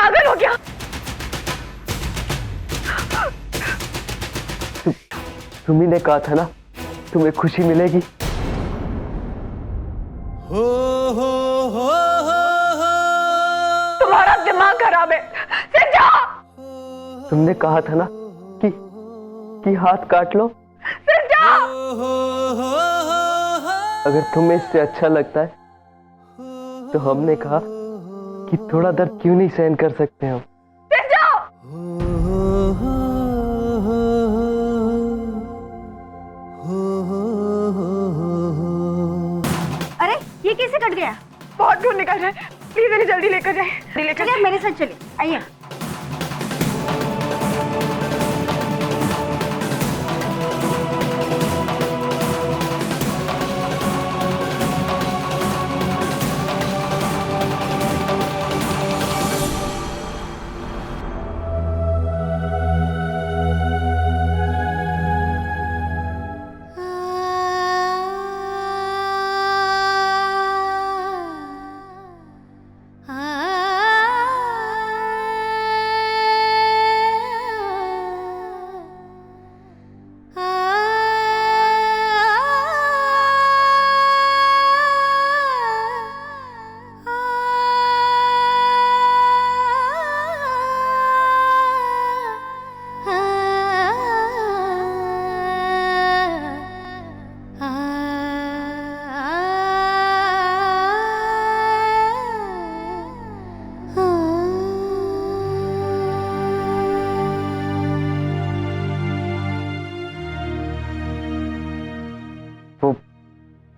पागल हो गया? तुम्ही ने कहा था ना तुम्हें खुशी मिलेगी। तुम्हारा दिमाग खराब है, सिर जाओ। तुमने कहा था ना कि हाथ काट लो। सिर जाओ। अगर तुम्हें इससे अच्छा लगता है तो हमने कहा कि थोड़ा दर्द क्यों नहीं सहन कर सकते हम। सिर जाओ। अरे ये कैसे कट गया? बहुत खून निकल रहा है, प्लीज इन्हें जल्दी लेकर जाए। चलिए मेरे साथ चलिए, आइए।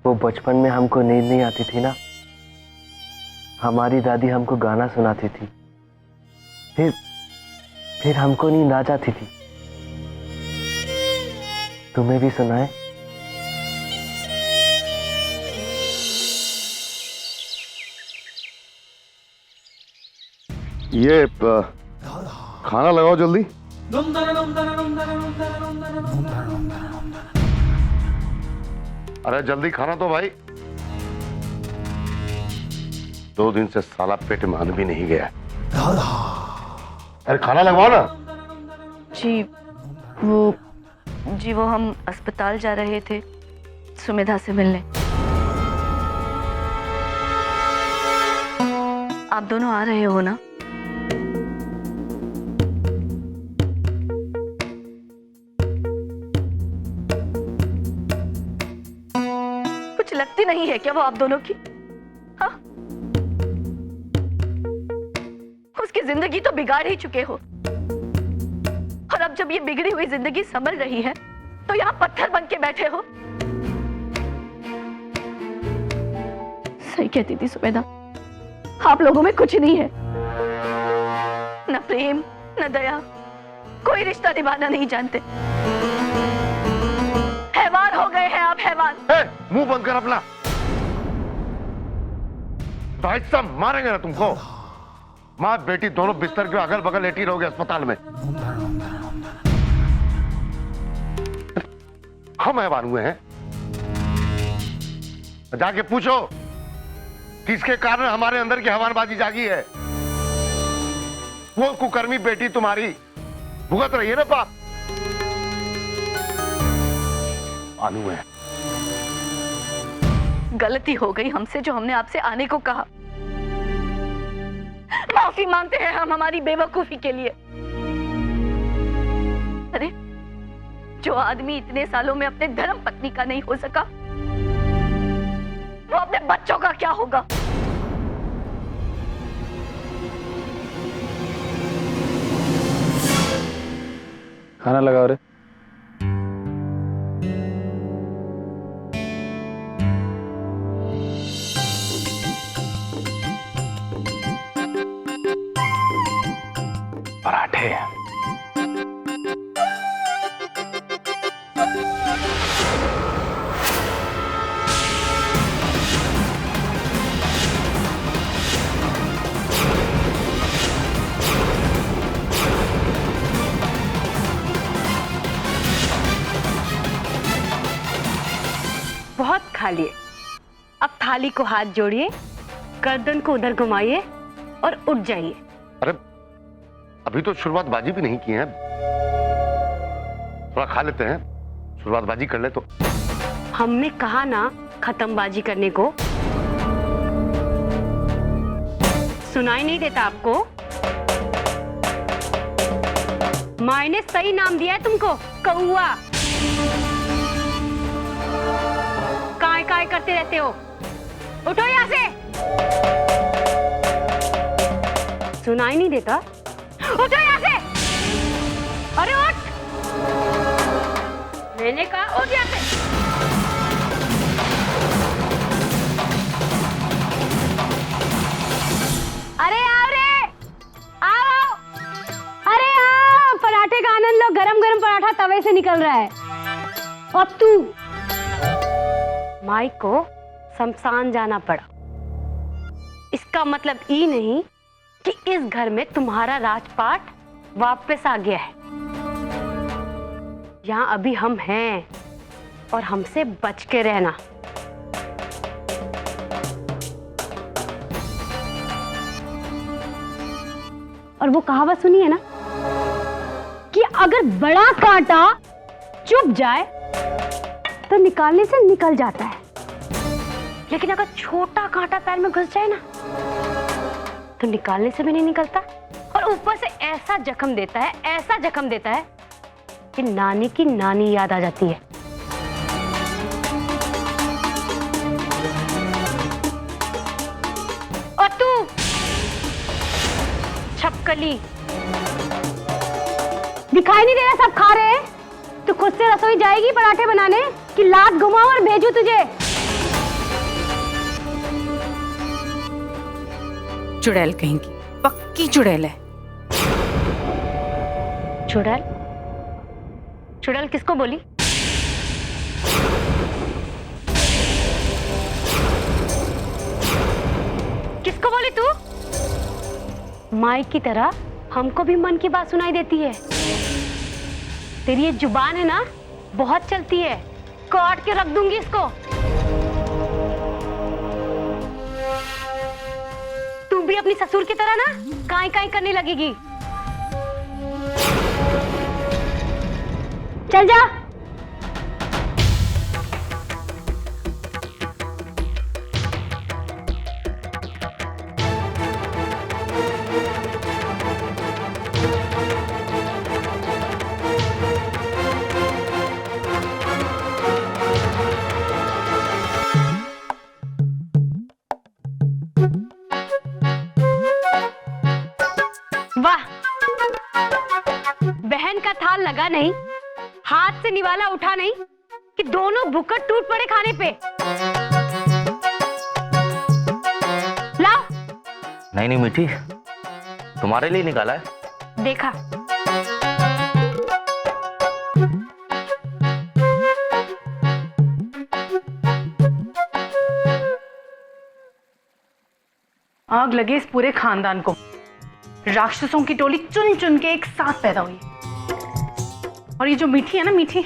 वो बचपन में हमको नींद नहीं आती थी ना, हमारी दादी हमको गाना सुनाती थी, फिर हमको नींद आ जाती थी। तुम्हें भी सुनाए? ये खाना लगाओ जल्दी। अरे जल्दी खाना तो भाई, 2 दिन से साला पेट में अन्न भी नहीं गया। अरे खाना लगवाओ ना। जी वो हम अस्पताल जा रहे थे सुमेधा से मिलने। आप दोनों आ रहे हो ना? कुछ लगती नहीं है क्या वो आप दोनों की? हाँ? उसकी जिंदगी तो बिगाड़ ही चुके हो, और अब जब ये बिगड़ी हुई जिंदगी संभल रही है तो यहाँ पत्थर बन के बैठे हो। सही कहती थी सुमेधा, आप लोगों में कुछ नहीं है, न प्रेम न दया, कोई रिश्ता निभाना नहीं जानते। हैवान हो गए हैं आप, हैवान। मुंह बंद कर अपना, भाई साहब मारेंगे ना तुमको। माँ बेटी दोनों बिस्तर के अगल बगल लेटी रहोगे अस्पताल में। हम हैवान हुए हैं? जाके पूछो किसके कारण हमारे अंदर की हैवानबाजी जागी है। वो कुकर्मी बेटी तुम्हारी भुगत रही है ना पाप। आनू है। गलती हो गई हमसे जो हमने आपसे आने को कहा। माफी मांगते हैं हम हमारी बेवकूफी के लिए। अरे जो आदमी इतने सालों में अपने धर्म पत्नी का नहीं हो सका, वो अपने बच्चों का क्या होगा? खाना लगाओ रे। पराठे। बहुत खा लिए, अब थाली को हाथ जोड़िए, गर्दन को उधर घुमाइए और उठ जाइए। अरे अभी तो शुरुआत बाजी भी नहीं की है, थोड़ा खा लेते हैं, शुरुआत बाजी कर ले तो। हमने कहा ना खत्म बाजी करने को। सुनाई नहीं देता आपको? माँ ने सही नाम दिया है तुमको, कौआ। काय काय करते रहते हो, उठो यहाँ से। सुनाई नहीं देता? उठो यहाँ से। अरे उठ, मैंने कहा उठ यहाँ से। अरे आओ रे, आओ। अरे आओ, पराठे का आनंद लो। गरम गरम पराठा तवे से निकल रहा है। अब तू। माई को शमशान जाना पड़ा, इसका मतलब ये नहीं कि इस घर में तुम्हारा राजपाट वापस आ गया है। यहाँ अभी हम हैं और हमसे बच के रहना। और वो कहावत सुनी है ना कि अगर बड़ा कांटा चुभ जाए तो निकालने से निकल जाता है, लेकिन अगर छोटा कांटा पैर में घुस जाए ना तो निकालने से भी नहीं निकलता, और ऊपर से ऐसा जख्म देता है, ऐसा जख्म देता है कि नानी की नानी याद आ जाती है। और तू छपकली, दिखाई नहीं दे रहा सब खा रहे हैं? तू खुद से रसोई जाएगी पराठे बनाने कि लात घुमाऊं और भेजू तुझे? चुड़ैल कहीं की, पक्की चुड़ैल है। चुड़ैल? चुड़ैल किसको बोली? किसको बोली तू? माई की तरह हमको भी मन की बात सुनाई देती है। तेरी ये जुबान है ना, बहुत चलती है, काट के रख दूंगी इसको। तू भी अपनी ससुर की तरह ना काई काई करने लगेगी। चल जा। वाह, बहन का थाल लगा नहीं, हाथ से निवाला उठा नहीं कि दोनों भुक्कड़ टूट पड़े खाने पे। लाओ। नहीं नहीं मीठी, तुम्हारे लिए निकाला है। देखा। आग लगे इस पूरे खानदान को। राक्षसों की टोली चुन चुन के एक साथ पैदा हुई, और ये जो मीठी है ना, मीठी,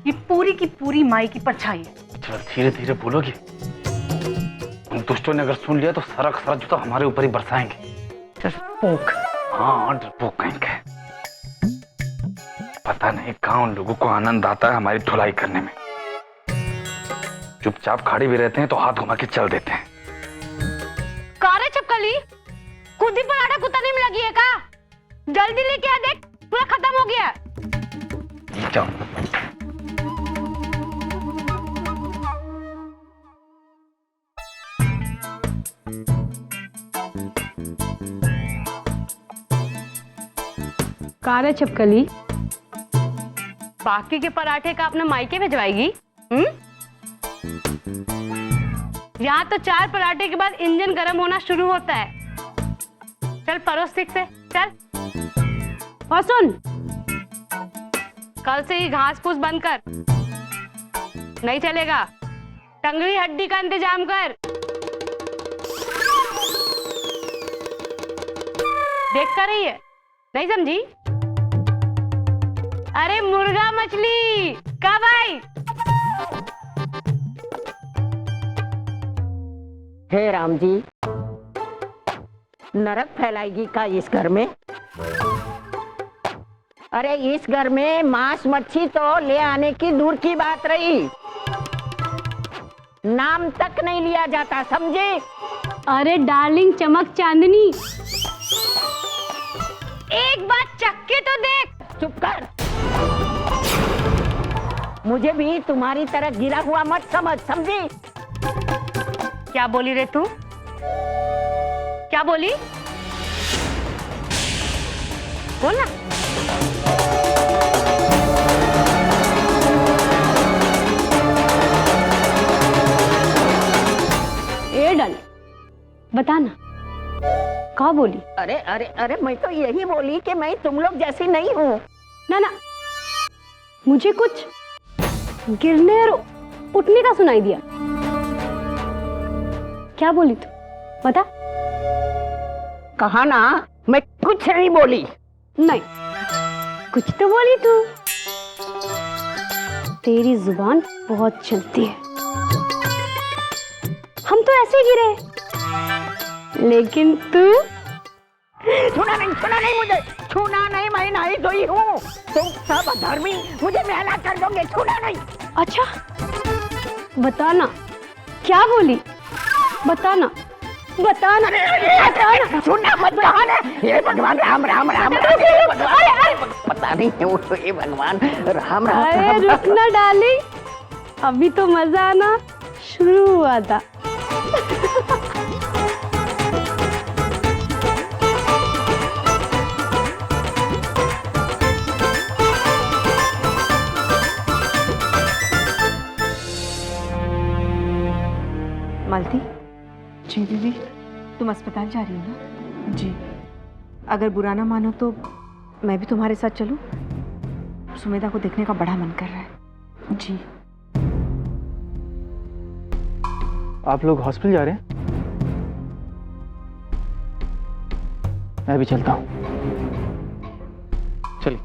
ये पूरी की पूरी माई की परछाई है। चलो धीरे धीरे बोलोगी, उन दुष्टों ने अगर सुन लिया तो सारा का सारा जूता हमारे ऊपर ही बरसाएंगे। डरपोक। हाँ डरपोक कहीं के। पता नहीं कहाँ उन लोगों को आनंद आता है हमारी धुलाई करने में। चुपचाप खड़े भी रहते हैं तो हाथ घुमा के चल देते हैं। कारे चपकली, खुद ही पराठा कुताने में लगी है का? जल्दी लेके आ, देख पूरा खत्म हो गया। जाओ। कारे चपकली, बाकी के पराठे का अपना मायके भिजवाएगी? यहाँ तो 4 पराठे के बाद इंजन गर्म होना शुरू होता है। चल परोस ठीक से, चल। और सुन, कल से ही घास फूस बंद कर, नहीं चलेगा। टंगड़ी हड्डी का इंतजाम कर। देख कर रही है, नहीं समझी? अरे मुर्गा मछली कब आई? हे राम जी, नरक फैलाएगी का इस घर में? अरे इस घर में मांस मच्छी तो ले आने की दूर की बात रही, नाम तक नहीं लिया जाता, समझे? अरे डार्लिंग चमक चांदनी, एक बात चख के तो देख। चुप कर, मुझे भी तुम्हारी तरह गिरा हुआ मत समझ, समझी? क्या बोली रे तू? क्या बोली? बोल ना। ए डाल, बताना क्या बोली? अरे अरे अरे, मैं तो यही बोली कि मैं तुम लोग जैसी नहीं हूँ। ना ना, मुझे कुछ गिरने और उठने का सुनाई दिया। क्या बोली तू, बता। कहा ना, मैं कुछ नहीं बोली। नहीं, कुछ तो बोली तू। तेरी जुबान बहुत चलती है। हम तो ऐसे गिरे, लेकिन तू छूना नहीं मुझे, छूना नहीं, मैं नहीं धोई हूँ। तुम सब अधर्मी मुझे मेला कर दोगे, छूना नहीं। अच्छा, बताना क्या बोली, बताना बताना बताना। छूना मत, कहा हे भगवान, राम राम राम, पता नहीं हे भगवान, राम राम। अरे रुकना डार्लिंग, अभी तो मजा आना शुरू हुआ था। मालती। जी दीदी। तुम अस्पताल जा रही हो ना? जी। अगर बुरा ना मानो तो मैं भी तुम्हारे साथ चलूं? सुमेधा को देखने का बड़ा मन कर रहा है। जी। आप लोग हॉस्पिटल जा रहे हैं? मैं भी चलता हूँ। चलिए।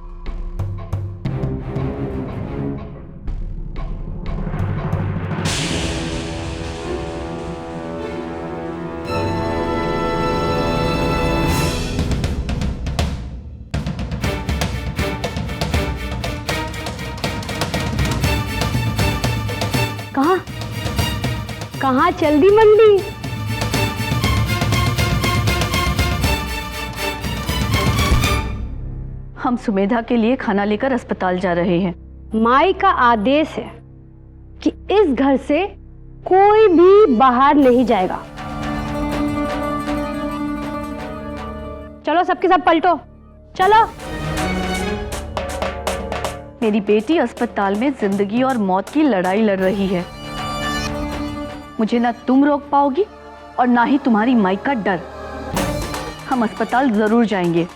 कहाँ कहाँ चल दी मंदी? हम सुमेधा के लिए खाना लेकर अस्पताल जा रहे हैं। माई का आदेश है कि इस घर से कोई भी बाहर नहीं जाएगा। चलो सबके सब पलटो, चलो। मेरी बेटी अस्पताल में जिंदगी और मौत की लड़ाई लड़ रही है। मुझे ना तुम रोक पाओगी और ना ही तुम्हारी माई का डर। हम अस्पताल जरूर जाएंगे।